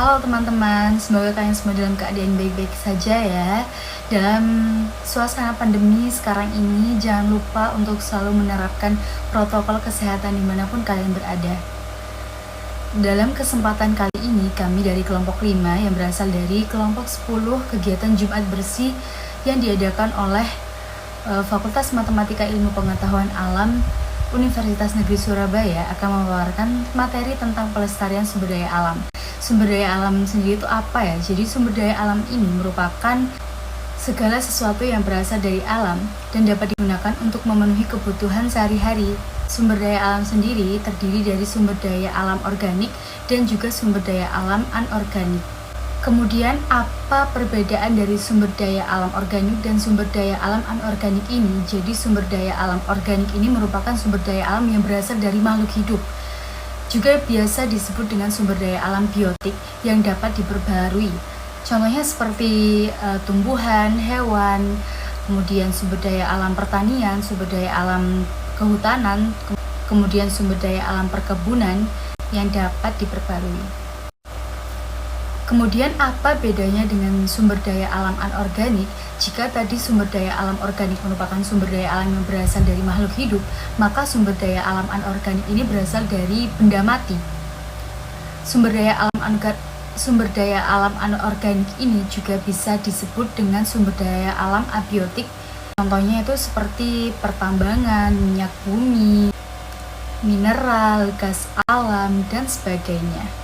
Halo teman-teman, semoga kalian semua dalam keadaan baik-baik saja ya. Dalam suasana pandemi sekarang ini, jangan lupa untuk selalu menerapkan protokol kesehatan dimanapun kalian berada. Dalam kesempatan kali ini, kami dari kelompok 5 yang berasal dari kelompok 10 kegiatan Jumat Bersih yang diadakan oleh Fakultas Matematika Ilmu Pengetahuan Alam Universitas Negeri Surabaya akan mewawarkan materi tentang pelestarian sumber daya alam. Sumber daya alam sendiri itu apa ya? Jadi sumber daya alam ini merupakan segala sesuatu yang berasal dari alam dan dapat digunakan untuk memenuhi kebutuhan sehari-hari. Sumber daya alam sendiri terdiri dari sumber daya alam organik dan juga sumber daya alam anorganik. Kemudian apa perbedaan dari sumber daya alam organik dan sumber daya alam anorganik ini? Jadi sumber daya alam organik ini merupakan sumber daya alam yang berasal dari makhluk hidup. Juga biasa disebut dengan sumber daya alam biotik yang dapat diperbaharui. Contohnya seperti tumbuhan, hewan, kemudian sumber daya alam pertanian, sumber daya alam kehutanan, kemudian sumber daya alam perkebunan yang dapat diperbarui. Kemudian apa bedanya dengan sumber daya alam anorganik? Jika tadi sumber daya alam organik merupakan sumber daya alam yang berasal dari makhluk hidup, maka sumber daya alam anorganik ini berasal dari benda mati. Sumber daya alam anorganik ini juga bisa disebut dengan sumber daya alam abiotik. Contohnya itu seperti pertambangan, minyak bumi, mineral, gas alam, dan sebagainya.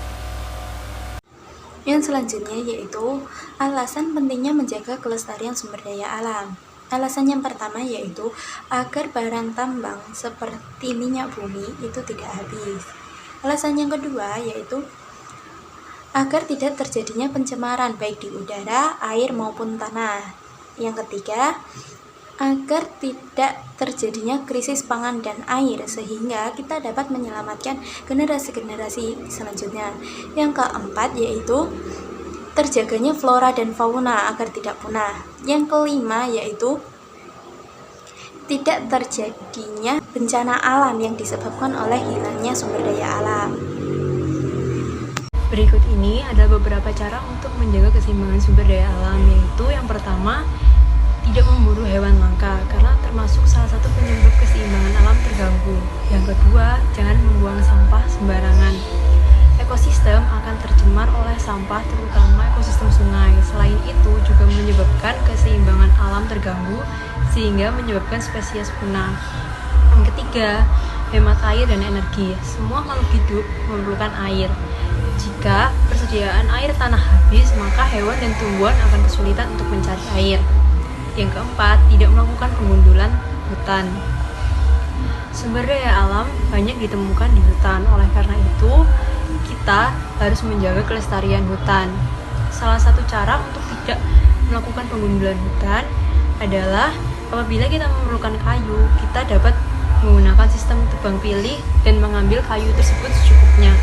Yang selanjutnya yaitu alasan pentingnya menjaga kelestarian sumber daya alam. Alasan yang pertama yaitu agar barang tambang seperti minyak bumi itu tidak habis. Alasan yang kedua yaitu agar tidak terjadinya pencemaran baik di udara, air maupun tanah. Yang ketiga, agar tidak terjadinya krisis pangan dan air sehingga kita dapat menyelamatkan generasi-generasi selanjutnya. Yang keempat yaitu terjaganya flora dan fauna agar tidak punah. Yang kelima yaitu tidak terjadinya bencana alam yang disebabkan oleh hilangnya sumber daya alam. Berikut ini adalah beberapa cara untuk menjaga keseimbangan sumber daya alam, yaitu yang pertama, tidak memburu hewan langka karena termasuk salah satu penyebab keseimbangan alam terganggu. Yang kedua, jangan membuang sampah sembarangan. Ekosistem akan tercemar oleh sampah, terutama ekosistem sungai. Selain itu juga menyebabkan keseimbangan alam terganggu sehingga menyebabkan spesies punah. Yang ketiga, hemat air dan energi. Semua makhluk hidup memerlukan air. Jika persediaan air tanah habis, maka hewan dan tumbuhan akan kesulitan untuk mencari air. Yang keempat, tidak melakukan pengundulan hutan. Sumber daya alam banyak ditemukan di hutan, oleh karena itu kita harus menjaga kelestarian hutan. Salah satu cara untuk tidak melakukan pengundulan hutan adalah apabila kita memerlukan kayu, kita dapat menggunakan sistem tebang pilih dan mengambil kayu tersebut secukupnya.